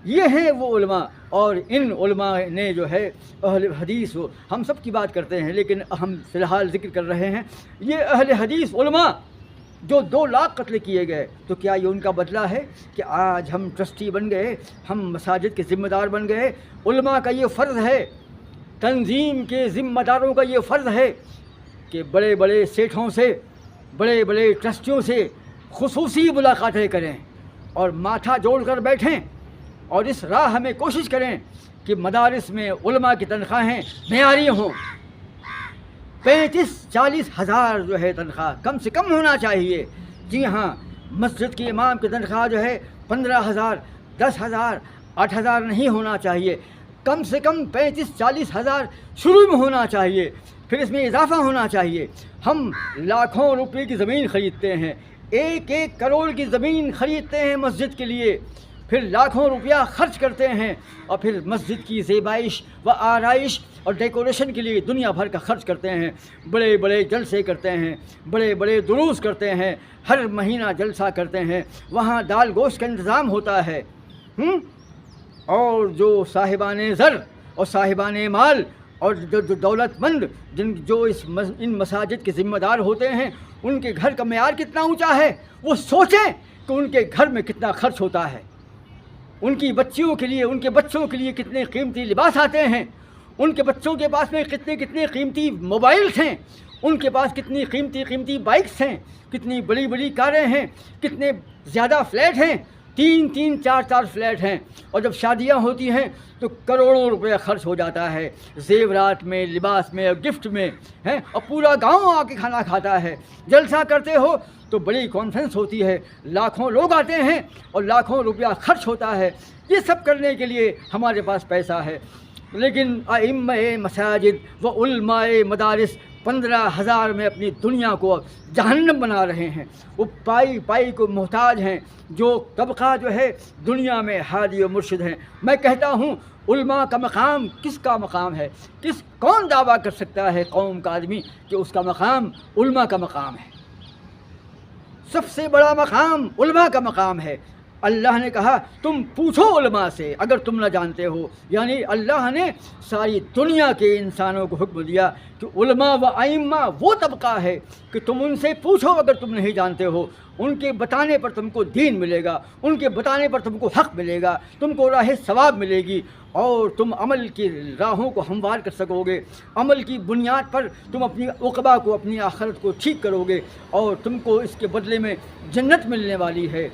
یہ ہیں وہ علماء، اور ان علماء نے جو ہے اہل حدیث، ہم سب کی بات کرتے ہیں لیکن ہم فی الحال ذکر کر رہے ہیں یہ اہل حدیث علماء جو 2 لاکھ قتل کیے گئے، تو کیا یہ ان کا بدلہ ہے کہ آج ہم ٹرسٹی بن گئے، ہم مساجد کے ذمہ دار بن گئے؟ علماء کا یہ فرض ہے، تنظیم کے ذمہ داروں کا یہ فرض ہے کہ بڑے بڑے سیٹھوں سے، بڑے بڑے ٹرسٹیوں سے خصوصی ملاقاتیں کریں اور ماتھا جوڑ کر بیٹھیں اور اس راہ میں کوشش کریں کہ مدارس میں علماء کی تنخواہیں معیاری ہوں۔ 35-40 ہزار جو ہے تنخواہ کم سے کم ہونا چاہیے۔ جی ہاں، مسجد کے امام کی تنخواہ جو ہے 15,000، 10,000، 8,000 نہیں ہونا چاہیے، کم سے کم 35-40 ہزار شروع میں ہونا چاہیے، پھر اس میں اضافہ ہونا چاہیے۔ ہم لاکھوں روپے کی زمین خریدتے ہیں، 1 کروڑ کی زمین خریدتے ہیں مسجد کے لیے، پھر لاکھوں روپیہ خرچ کرتے ہیں اور پھر مسجد کی زیبائش و آرائش اور ڈیکوریشن کے لیے دنیا بھر کا خرچ کرتے ہیں، بڑے بڑے جلسے کرتے ہیں، بڑے بڑے دروس کرتے ہیں، ہر مہینہ جلسہ کرتے ہیں، وہاں دال گوشت کا انتظام ہوتا ہے۔ اور جو صاحبان زر اور صاحبان مال اور جو دولت مند جو ان مساجد کے ذمہ دار ہوتے ہیں، ان کے گھر کا معیار کتنا اونچا ہے، وہ سوچیں کہ ان کے گھر میں کتنا خرچ ہوتا ہے، ان کی بچیوں کے لیے، ان کے بچوں کے لیے کتنے قیمتی لباس آتے ہیں، ان کے بچوں کے پاس میں کتنے قیمتی موبائلس ہیں، ان کے پاس کتنی قیمتی بائکس ہیں، کتنی بڑی بڑی کاریں ہیں، کتنے زیادہ فلیٹ ہیں، 3 4 فلیٹ ہیں، اور جب شادیاں ہوتی ہیں تو کروڑوں روپے خرچ ہو جاتا ہے زیورات میں، لباس میں، گفٹ میں، اور پورا گاؤں آ کے کھانا کھاتا ہے۔ جلسہ کرتے ہو تو بڑی کانفرنس ہوتی ہے، لاکھوں لوگ آتے ہیں اور لاکھوں روپیہ خرچ ہوتا ہے۔ یہ سب کرنے کے لیے ہمارے پاس پیسہ ہے، لیکن ائمہ مساجد و علماء مدارس 15,000 میں اپنی دنیا کو جہنم بنا رہے ہیں۔ وہ پائی کو محتاج ہیں، جو طبقہ جو ہے دنیا میں ہادی و مرشد ہیں۔ میں کہتا ہوں علماء کا مقام کس کا مقام ہے؟ کون دعویٰ کر سکتا ہے قوم کا آدمی کہ اس کا مقام علماء کا مقام ہے؟ سب سے بڑا مقام علماء کا مقام ہے۔ اللہ نے کہا تم پوچھو علماء سے اگر تم نہ جانتے ہو، یعنی اللہ نے ساری دنیا کے انسانوں کو حکم دیا کہ علماء و ائمہ وہ طبقہ ہے کہ تم ان سے پوچھو اگر تم نہیں جانتے ہو، ان کے بتانے پر تم کو دین ملے گا، ان کے بتانے پر تم کو حق ملے گا، تم کو راہ ثواب ملے گی، اور تم عمل کی راہوں کو ہموار کر سکو گے، عمل کی بنیاد پر تم اپنی عقبہ کو، اپنی آخرت کو ٹھیک کرو گے، اور تم کو اس کے بدلے میں جنت ملنے والی ہے۔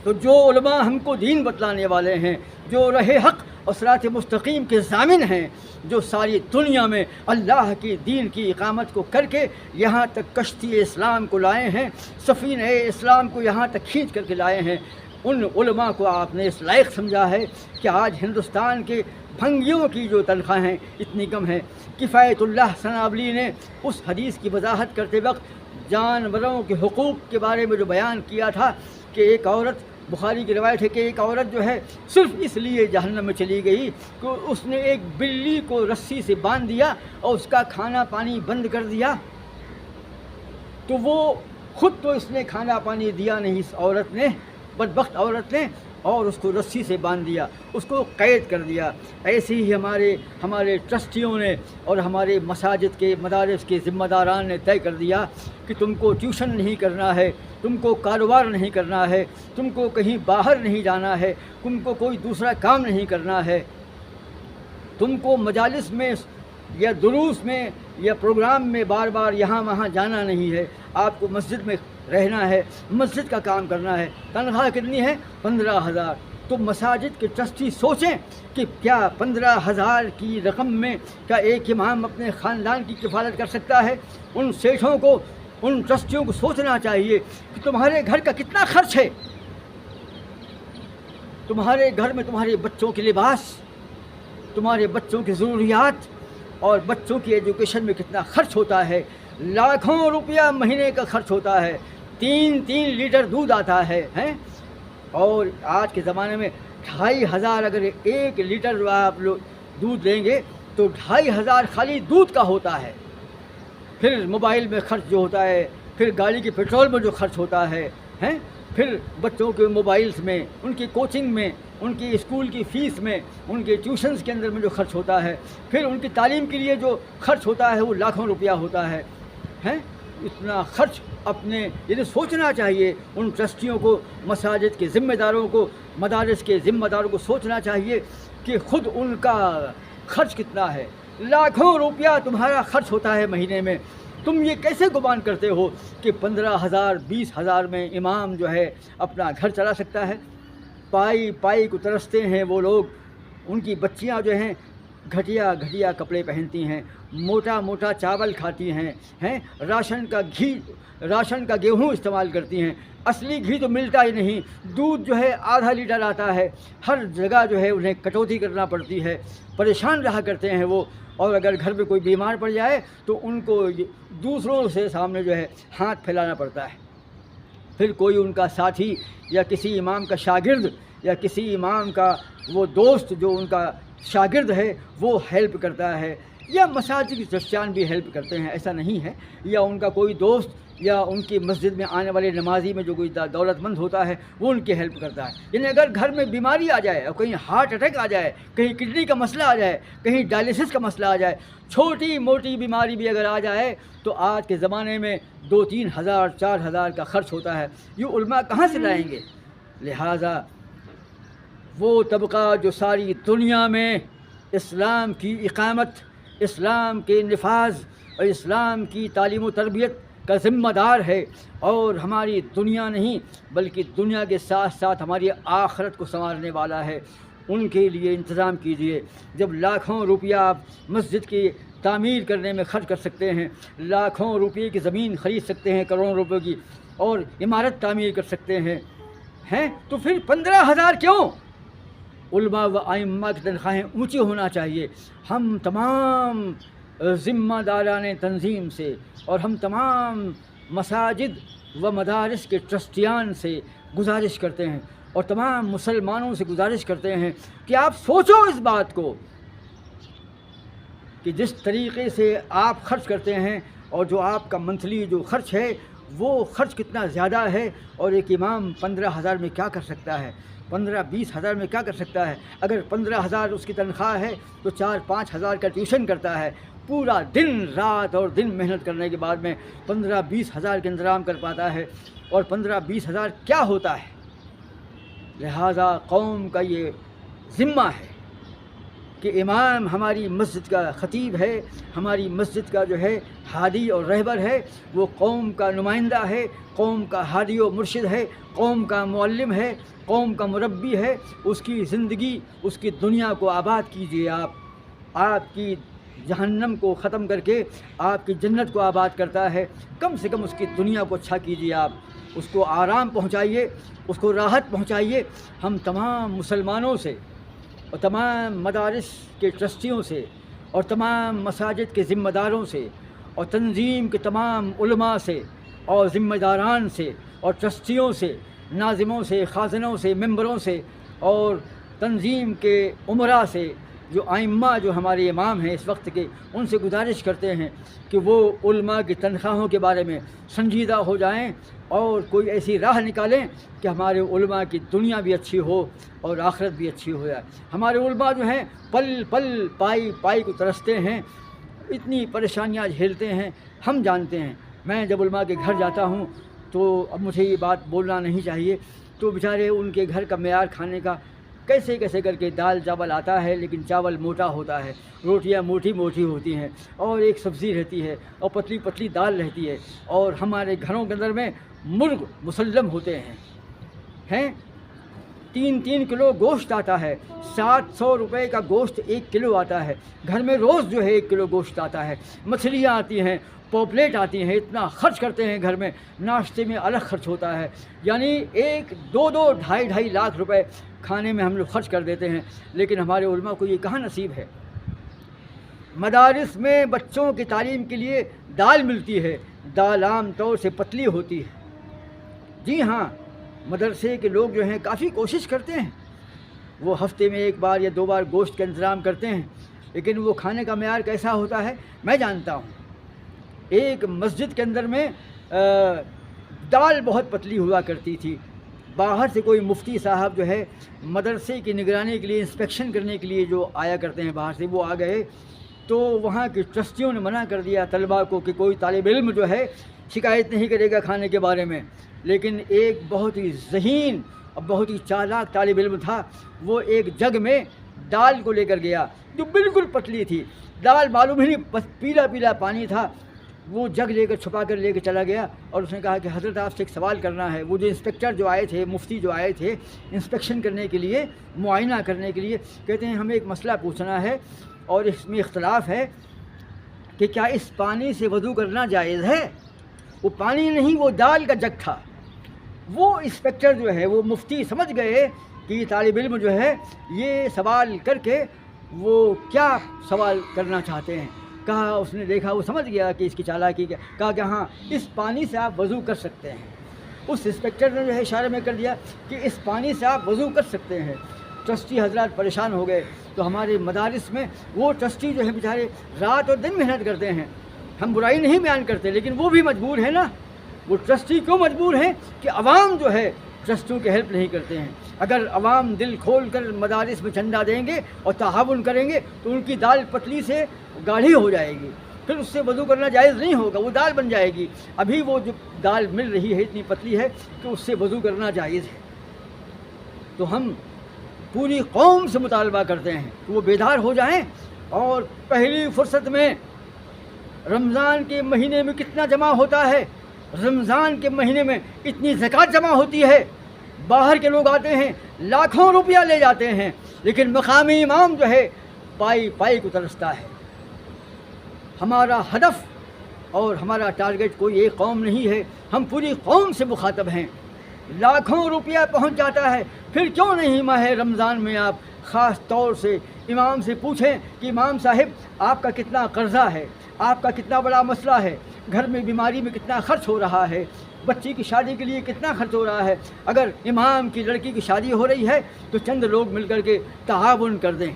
تو جو علماء ہم کو دین بتلانے والے ہیں، جو راہ حق اور صراط مستقیم کے ضامن ہیں، جو ساری دنیا میں اللہ کی دین کی اقامت کو کر کے یہاں تک کشتی اسلام کو لائے ہیں، سفینہ اسلام کو یہاں تک کھینچ کر کے لائے ہیں، ان علماء کو آپ نے اس لائق سمجھا ہے کہ آج ہندوستان کے بھنگیوں کی جو تنخواہیں اتنی کم ہیں۔ کفایت اللہ سنابلی نے اس حدیث کی وضاحت کرتے وقت جانوروں کے حقوق کے بارے میں جو بیان کیا تھا کہ ایک عورت، بخاری کی روایت ہے کہ ایک عورت جو ہے صرف اس لیے جہنم میں چلی گئی کہ اس نے ایک بلی کو رسی سے باندھ دیا اور اس کا کھانا پانی بند کر دیا، تو وہ خود تو اس نے کھانا پانی دیا نہیں اس عورت نے، بدبخت عورت نے، اور اس کو رسی سے باندھ دیا، اس کو قید کر دیا۔ ایسے ہی ہمارے ٹرسٹیوں نے اور ہمارے مساجد کے مدارس کے ذمہ داران نے طے کر دیا کہ تم کو ٹیوشن نہیں کرنا ہے، تم کو کاروبار نہیں کرنا ہے، تم کو کہیں باہر نہیں جانا ہے، تم کو کوئی دوسرا کام نہیں کرنا ہے، تم کو مجالس میں یا دروس میں یا پروگرام میں بار بار یہاں وہاں جانا نہیں ہے، آپ کو مسجد میں رہنا ہے، مسجد کا کام کرنا ہے، تنخواہ کتنی ہے؟ 15,000۔ تو مساجد کے ٹرسٹی سوچیں کہ کیا 15,000 کی رقم میں کیا ایک امام اپنے خاندان کی کفالت کر سکتا ہے؟ ان سیٹھوں کو، ان ٹرسٹیوں کو سوچنا چاہیے کہ تمہارے گھر کا کتنا خرچ ہے، تمہارے گھر میں تمہارے بچوں کے لباس، تمہارے بچوں کی ضروریات اور بچوں کی ایجوکیشن میں کتنا خرچ ہوتا ہے۔ لاکھوں روپیہ مہینے کا خرچ ہوتا ہے، 3 لیٹر دودھ آتا ہے ہیں، اور آج کے زمانے میں 2,500 اگر 1 لیٹر آپ لوگ دودھ لیں گے تو 2,500 خالی دودھ کا ہوتا ہے۔ پھر موبائل میں خرچ جو ہوتا ہے، پھر گاڑی کے پیٹرول میں جو خرچ ہوتا ہے ہیں، پھر بچوں کے موبائلز میں، ان کی کوچنگ میں، ان کی اسکول کی فیس میں، ان کے ٹیوشنز کے اندر میں جو خرچ ہوتا ہے، پھر ان کی تعلیم کے لیے جو خرچ ہوتا ہے وہ لاکھوں روپیہ ہوتا ہے ہیں۔ اتنا خرچ اپنے یہ سوچنا چاہیے ان ٹرسٹیوں کو، مساجد کے ذمہ داروں کو، مدارس کے ذمہ داروں کو سوچنا چاہیے کہ خود ان کا خرچ کتنا ہے۔ لاکھوں روپیہ تمہارا خرچ ہوتا ہے مہینے میں، تم یہ کیسے گمان کرتے ہو کہ 15,000 20,000 میں امام جو ہے اپنا گھر چلا سکتا ہے؟ پائی کو ترستے ہیں وہ لوگ، ان کی بچیاں جو ہیں گھٹیا کپڑے پہنتی ہیں، موٹا چاول کھاتی ہیں، راشن کا گیہوں استعمال کرتی ہیں، اصلی گھی تو ملتا ہی نہیں، دودھ جو ہے آدھا لیٹر آتا ہے، ہر جگہ جو ہے انہیں کٹوتی کرنا پڑتی ہے، پریشان رہا کرتے ہیں وہ، اور اگر گھر میں کوئی بیمار پڑ جائے تو ان کو دوسروں سے سامنے جو ہے ہاتھ پھیلانا پڑتا ہے۔ پھر کوئی ان کا ساتھی یا کسی امام کا شاگرد یا کسی امام کا وہ دوست جو ان کا شاگرد ہے وہ ہیلپ کرتا ہے، یا مساجد کے ٹرسٹیان بھی ہیلپ کرتے ہیں، ایسا نہیں ہے، یا ان کا کوئی دوست یا ان کی مسجد میں آنے والے نمازی میں جو کوئی دولت مند ہوتا ہے وہ ان کی ہیلپ کرتا ہے۔ یعنی اگر گھر میں بیماری آ جائے اور کہیں ہارٹ اٹیک آ جائے، کہیں کڈنی کا مسئلہ آ جائے، کہیں ڈائلیسس کا مسئلہ آ جائے، چھوٹی موٹی بیماری بھی اگر آ جائے تو آج کے زمانے میں 2-3 ہزار 4,000 کا خرچ ہوتا ہے، یہ علماء کہاں سے لائیں گے؟ لہٰذا وہ طبقہ جو ساری دنیا میں اسلام کی اقامت، اسلام کے نفاذ اور اسلام کی تعلیم و تربیت کا ذمہ دار ہے، اور ہماری دنیا نہیں بلکہ دنیا کے ساتھ ساتھ ہماری آخرت کو سنوارنے والا ہے، ان کے لیے انتظام کیجیے۔ جب لاکھوں روپیہ آپ مسجد کی تعمیر کرنے میں خرچ کر سکتے ہیں، لاکھوں روپے کی زمین خرید سکتے ہیں، کروڑوں روپے کی، اور عمارت تعمیر کر سکتے ہیں تو پھر 15,000 کیوں؟ علماء و ائمہ کی تنخواہیں اونچی ہونا چاہیے۔ ہم تمام ذمہ داران تنظیم سے اور ہم تمام مساجد و مدارس کے ٹرسٹیان سے گزارش کرتے ہیں اور تمام مسلمانوں سے گزارش کرتے ہیں کہ آپ سوچو اس بات کو کہ جس طریقے سے آپ خرچ کرتے ہیں اور جو آپ کا منتھلی جو خرچ ہے وہ خرچ کتنا زیادہ ہے، اور ایک امام 15,000 میں کیا کر سکتا ہے، 15-20 ہزار میں کیا کر سکتا ہے؟ اگر 15,000 اس کی تنخواہ ہے تو 4-5 ہزار کا ٹیوشن کرتا ہے، پورا دن رات اور دن محنت کرنے کے بعد میں 15-20 ہزار کا انتظام کر پاتا ہے، اور 15-20 ہزار کیا ہوتا ہے؟ لہٰذا قوم کا یہ ذمہ ہے کہ امام ہماری مسجد کا خطیب ہے، ہماری مسجد کا جو ہے ہادی اور رہبر ہے، وہ قوم کا نمائندہ ہے، قوم کا ہادی و مرشد ہے، قوم کا معلم ہے، قوم کا مربی ہے۔ اس کی زندگی، اس کی دنیا کو آباد کیجیے، آپ کی جہنم کو ختم کر کے آپ کی جنت کو آباد کرتا ہے، کم سے کم اس کی دنیا کو اچھا کیجیے، آپ اس کو آرام پہنچائیے، اس کو راحت پہنچائیے۔ ہم تمام مسلمانوں سے اور تمام مدارس کے ٹرسٹیوں سے اور تمام مساجد کے ذمہ داروں سے اور تنظیم کے تمام علماء سے اور ذمہ داران سے اور ٹرسٹیوں سے، ناظموں سے، خازنوں سے، ممبروں سے اور تنظیم کے عمراء سے، جو ائمہ جو ہمارے امام ہیں اس وقت کے، ان سے گزارش کرتے ہیں کہ وہ علماء کی تنخواہوں کے بارے میں سنجیدہ ہو جائیں اور کوئی ایسی راہ نکالیں کہ ہمارے علماء کی دنیا بھی اچھی ہو اور آخرت بھی اچھی ہو جائے۔ ہمارے علماء جو ہیں پل پل پائی کو ترستے ہیں، اتنی پریشانیاں جھیلتے ہیں، ہم جانتے ہیں۔ میں جب علماء کے گھر جاتا ہوں تو اب مجھے یہ بات بولنا نہیں چاہیے، تو بیچارے ان کے گھر کا معیار کھانے کا کیسے کیسے کر کے دال چاول آتا ہے، لیکن چاول موٹا ہوتا ہے، روٹیاں موٹی موٹی ہوتی ہیں، اور ایک سبزی رہتی ہے اور پتلی پتلی دال رہتی ہے، اور ہمارے گھروں کے اندر میں مرغ مسلم ہوتے ہیں 3 کلو گوشت آتا ہے، 700 روپے کا گوشت 1 کلو آتا ہے، گھر میں روز جو ہے 1 کلو گوشت آتا ہے، مچھلیاں آتی ہیں، پوپلیٹ آتی ہیں، اتنا خرچ کرتے ہیں گھر میں، ناشتے میں الگ خرچ ہوتا ہے، یعنی 2.5 لاکھ روپے کھانے میں ہم لوگ خرچ کر دیتے ہیں، لیکن ہمارے علماء کو یہ کہاں نصیب ہے؟ مدارس میں بچوں کی تعلیم کے لیے دال ملتی ہے، دال عام طور سے پتلی ہوتی ہے۔ جی ہاں، مدرسے کے لوگ جو ہیں کافی کوشش کرتے ہیں، وہ ہفتے میں 1 بار یا 2 بار گوشت کا انتظام کرتے ہیں، لیکن وہ کھانے کا معیار کیسا ہوتا ہے میں جانتا ہوں۔ ایک مسجد کے اندر میں دال بہت پتلی ہوا کرتی تھی، باہر سے کوئی مفتی صاحب جو ہے مدرسے کی نگرانی کے لیے، انسپیکشن کرنے کے لیے جو آیا کرتے ہیں باہر سے، وہ آ گئے تو وہاں کے ٹرسٹیوں نے منع کر دیا طلباء کو کہ کوئی طالب علم جو ہے شکایت نہیں کرے گا کھانے کے بارے میں، لیکن ایک بہت ہی ذہین اور بہت ہی چالاک طالب علم تھا، وہ ایک جگ میں دال کو لے کر گیا جو بالکل پتلی تھی، دال معلوم ہی نہیں، بس پیلا پیلا پانی تھا، وہ جگ لے کر چھپا کر لے کے چلا گیا اور اس نے کہا کہ حضرت آپ سے ایک سوال کرنا ہے۔ وہ جو انسپیکٹر جو آئے تھے، مفتی جو آئے تھے انسپیکشن کرنے کے لیے، معائنہ کرنے کے لیے، کہتے ہیں ہمیں ایک مسئلہ پوچھنا ہے اور اس میں اختلاف ہے کہ کیا اس پانی سے وضو کرنا جائز ہے؟ وہ پانی نہیں، وہ دال کا جگ تھا۔ وہ انسپیکٹر جو ہے، وہ مفتی سمجھ گئے کہ یہ طالب علم جو ہے یہ سوال کر کے وہ کیا سوال کرنا چاہتے ہیں، کہا، اس نے دیکھا، وہ سمجھ گیا کہ اس کی چالاکی کیا، کہا کہ ہاں اس پانی سے آپ وضو کر سکتے ہیں۔ اس انسپیکٹر نے جو ہے اشارے میں کر دیا کہ اس پانی سے آپ وضو کر سکتے ہیں۔ ٹرسٹی حضرات پریشان ہو گئے، تو ہمارے مدارس میں وہ ٹرسٹی جو ہے بیچارے رات اور دن محنت کرتے ہیں، ہم برائی نہیں بیان کرتے، لیکن وہ بھی مجبور ہیں نا۔ وہ ٹرسٹی کیوں مجبور ہیں کہ عوام جو ہے ٹرسٹیوں کی ہیلپ نہیں کرتے ہیں۔ اگر عوام دل کھول کر مدارس میں چندہ دیں گے اور تعاون کریں گے تو ان کی دال پتلی سے گاڑھی ہو جائے گی، پھر اس سے وضو کرنا جائز نہیں ہوگا، وہ دال بن جائے گی۔ ابھی وہ جو دال مل رہی ہے اتنی پتلی ہے کہ اس سے وضو کرنا جائز ہے۔ تو ہم پوری قوم سے مطالبہ کرتے ہیں کہ وہ بیدار ہو جائیں اور پہلی فرصت میں رمضان کے مہینے میں کتنا جمع ہوتا ہے، رمضان کے مہینے میں اتنی زکوٰۃ جمع ہوتی ہے، باہر کے لوگ آتے ہیں لاکھوں روپیہ لے جاتے ہیں، لیکن مقامی امام جو ہے پائی پائی کو ترستا ہے۔ ہمارا ہدف اور ہمارا ٹارگٹ کوئی ایک قوم نہیں ہے، ہم پوری قوم سے مخاطب ہیں۔ لاکھوں روپیہ پہنچ جاتا ہے، پھر کیوں نہیں ماہ رمضان میں آپ خاص طور سے امام سے پوچھیں کہ امام صاحب آپ کا کتنا قرضہ ہے، آپ کا کتنا بڑا مسئلہ ہے، گھر میں بیماری میں کتنا خرچ ہو رہا ہے، بچی کی شادی کے لیے کتنا خرچ ہو رہا ہے۔ اگر امام کی لڑکی کی شادی ہو رہی ہے تو چند لوگ مل کر کے تعاون کر دیں،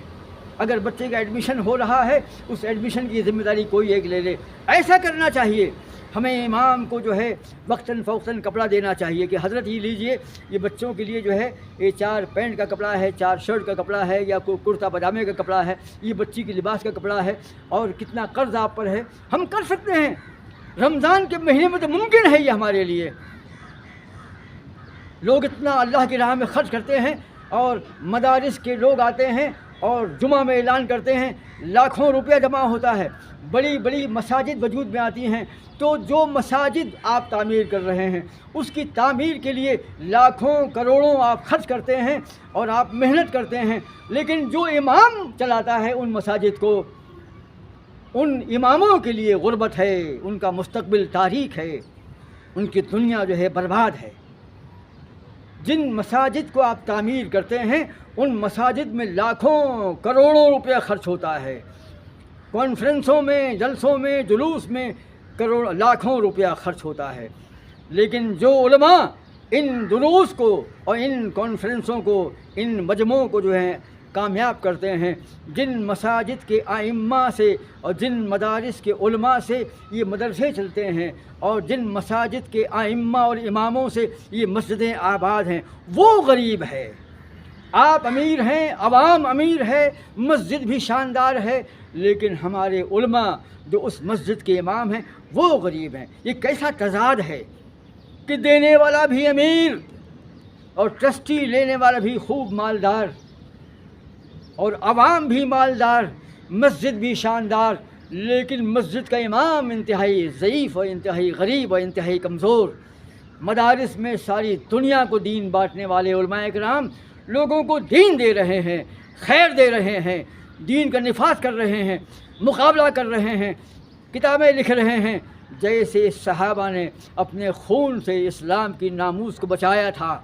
اگر بچے کا ایڈمیشن ہو رہا ہے اس ایڈمیشن کی ذمہ داری کوئی ایک لے لے، ایسا کرنا چاہیے۔ ہمیں امام کو جو ہے وقتاً فوقتاً کپڑا دینا چاہیے کہ حضرت یہ لیجئے، یہ بچوں کے لیے جو ہے یہ 4 پینٹ کا کپڑا ہے، 4 شرٹ کا کپڑا ہے، یا کوئی کرتا پاجامے کا کپڑا ہے، یہ بچی کی لباس کا کپڑا ہے، اور کتنا قرض آپ پر ہے، ہم کر سکتے ہیں۔ رمضان کے مہینے میں تو ممکن ہے یہ ہمارے لیے۔ لوگ اتنا اللہ کی راہ میں خرچ کرتے ہیں، اور مدارس کے لوگ آتے ہیں اور جمعہ میں اعلان کرتے ہیں، لاکھوں روپیہ جمع ہوتا ہے، بڑی بڑی مساجد وجود میں آتی ہیں، تو جو مساجد آپ تعمیر کر رہے ہیں اس کی تعمیر کے لیے لاکھوں کروڑوں آپ خرچ کرتے ہیں اور آپ محنت کرتے ہیں، لیکن جو امام چلاتا ہے ان مساجد کو، ان اماموں کے لیے غربت ہے، ان کا مستقبل تاریک ہے، ان کی دنیا جو ہے برباد ہے۔ جن مساجد کو آپ تعمیر کرتے ہیں ان مساجد میں لاکھوں کروڑوں روپیہ خرچ ہوتا ہے، کانفرنسوں میں، جلسوں میں، جلوس میں لاکھوں روپیہ خرچ ہوتا ہے، لیکن جو علماء ان دروس کو اور ان کانفرنسوں کو، ان مجمعوں کو جو ہے کامیاب کرتے ہیں، جن مساجد کے ائمہ سے اور جن مدارس کے علماء سے یہ مدرسے چلتے ہیں، اور جن مساجد کے ائمہ اور اماموں سے یہ مسجدیں آباد ہیں، وہ غریب ہے۔ آپ امیر ہیں، عوام امیر ہے، مسجد بھی شاندار ہے، لیکن ہمارے علماء جو اس مسجد کے امام ہیں وہ غریب ہیں۔ یہ کیسا تضاد ہے کہ دینے والا بھی امیر اور ٹرسٹی لینے والا بھی خوب مالدار، اور عوام بھی مالدار، مسجد بھی شاندار، لیکن مسجد کا امام انتہائی ضعیف اور انتہائی غریب اور انتہائی کمزور۔ مدارس میں ساری دنیا کو دین بانٹنے والے علماء کرام لوگوں کو دین دے رہے ہیں، خیر دے رہے ہیں، دین کا نفاذ کر رہے ہیں، مقابلہ کر رہے ہیں، کتابیں لکھ رہے ہیں، جیسے صحابہ نے اپنے خون سے اسلام کی ناموس کو بچایا تھا،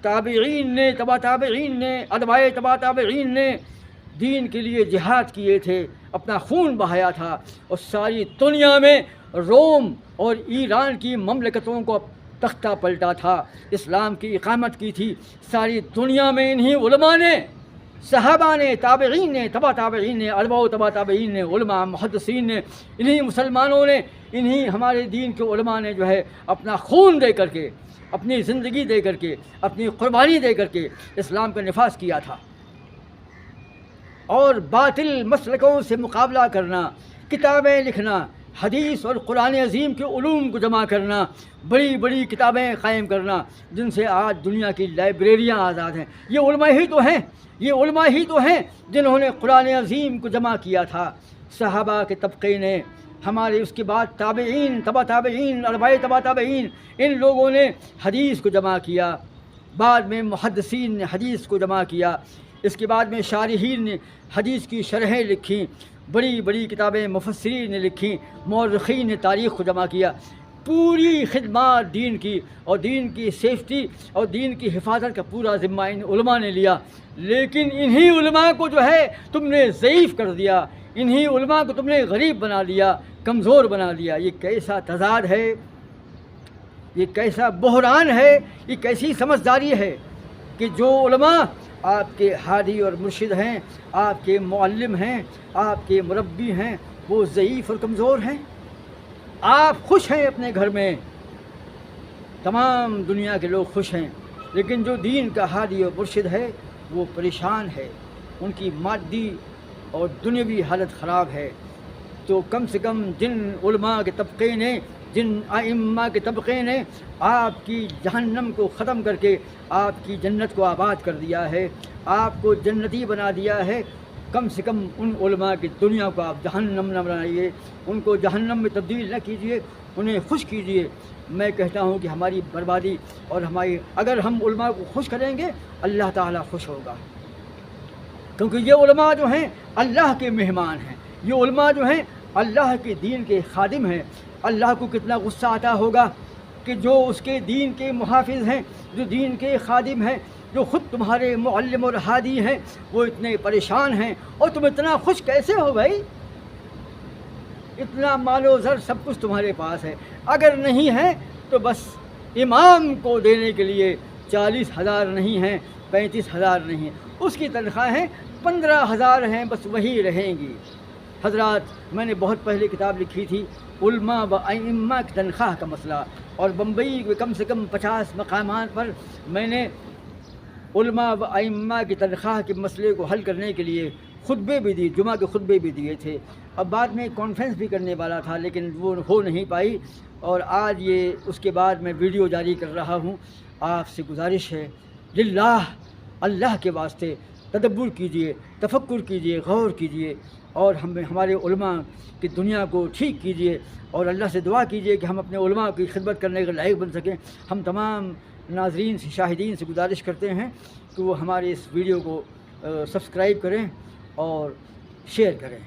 تابعین نے، تبا تابعین نے، اتباع تبا تابعین نے دین کے لیے جہاد کیے تھے، اپنا خون بہایا تھا، اور ساری دنیا میں روم اور ایران کی مملکتوں کو تختہ پلٹا تھا، اسلام کی اقامت کی تھی۔ ساری دنیا میں انہی علماء نے، صحابہ نے، تابعین نے، تبا تابعین نے، اتباع و تبا تابعین نے، علماء محدثین نے، انہی مسلمانوں نے، انہی ہمارے دین کے علماء نے جو ہے اپنا خون دے کر کے، اپنی زندگی دے کر کے، اپنی قربانی دے کر کے اسلام کا نفاذ کیا تھا۔ اور باطل مسلکوں سے مقابلہ کرنا، کتابیں لکھنا، حدیث اور قرآن عظیم کے علوم کو جمع کرنا، بڑی بڑی کتابیں قائم کرنا، جن سے آج دنیا کی لائبریریاں آزاد ہیں، یہ علماء ہی تو ہیں، یہ علماء ہی تو ہیں جنہوں نے قرآن عظیم کو جمع کیا تھا۔ صحابہ کے طبقے نے، ہمارے اس کے بعد تابعین، تبا تابعین، اتباع تبا تابعین، ان لوگوں نے حدیث کو جمع کیا، بعد میں محدثین نے حدیث کو جمع کیا، اس کے بعد میں شارحین نے حدیث کی شرحیں لکھیں، بڑی بڑی کتابیں مفسرین نے لکھیں، مورخین نے تاریخ کو جمع کیا، پوری خدمات دین کی اور دین کی سیفٹی اور دین کی حفاظت کا پورا ذمہ ان علماء نے لیا۔ لیکن انہی علماء کو جو ہے تم نے ضعیف کر دیا، انہی علماء کو تم نے غریب بنا لیا، کمزور بنا لیا۔ یہ کیسا تضاد ہے، یہ کیسا بحران ہے، یہ کیسی سمجھداری ہے کہ جو علماء آپ کے ہادی اور مرشد ہیں، آپ کے معلم ہیں، آپ کے مربی ہیں، وہ ضعیف اور کمزور ہیں۔ آپ خوش ہیں اپنے گھر میں، تمام دنیا کے لوگ خوش ہیں، لیکن جو دین کا ہادی اور مرشد ہے وہ پریشان ہے، ان کی مادی اور دنیاوی حالت خراب ہے۔ تو کم سے کم جن علماء کے طبقے نے، جن ائمہ کے طبقے نے آپ کی جہنم کو ختم کر کے آپ کی جنت کو آباد کر دیا ہے، آپ کو جنتی بنا دیا ہے، کم سے کم ان علماء کی دنیا کو آپ جہنم نہ بنائیے، ان کو جہنم میں تبدیل نہ کیجیے، انہیں خوش کیجیے۔ میں کہتا ہوں کہ ہماری بربادی اور ہماری، اگر ہم علماء کو خوش کریں گے اللہ تعالیٰ خوش ہوگا، کیونکہ یہ علماء جو ہیں اللہ کے مہمان ہیں، یہ علماء جو ہیں اللہ کے دین کے خادم ہیں۔ اللہ کو کتنا غصہ آتا ہوگا کہ جو اس کے دین کے محافظ ہیں، جو دین کے خادم ہیں، جو خود تمہارے معلم اور ہادی ہیں، وہ اتنے پریشان ہیں، اور تم اتنا خوش کیسے ہو بھائی؟ اتنا مال و زر سب کچھ تمہارے پاس ہے، اگر نہیں ہے تو بس امام کو دینے کے لیے 40,000 نہیں ہیں، 35,000 نہیں ہیں، اس کی تنخواہیں 15,000 ہیں، بس وہی رہیں گی۔ حضرات، میں نے بہت پہلے کتاب لکھی تھی علماء و ائمہ کی تنخواہ کا مسئلہ، اور بمبئی کے کم سے کم 50 مقامات پر میں نے علماء و ائمہ کی تنخواہ کے مسئلے کو حل کرنے کے لیے خطبے بھی دی، جمعہ کے خطبے بھی دیے تھے۔ اب بعد میں کانفرنس بھی کرنے والا تھا لیکن وہ ہو نہیں پائی، اور آج یہ اس کے بعد میں ویڈیو جاری کر رہا ہوں۔ آپ سے گزارش ہے، للہ، اللہ کے واسطے تدبر کیجئے، تفکر کیجئے، غور کیجئے، اور ہمارے علماء کی دنیا کو ٹھیک کیجئے، اور اللہ سے دعا کیجئے کہ ہم اپنے علماء کی خدمت کرنے کے لائق بن سکیں۔ ہم تمام ناظرین سے، شاہدین سے گزارش کرتے ہیں کہ وہ ہمارے اس ویڈیو کو سبسکرائب کریں اور شیئر کریں۔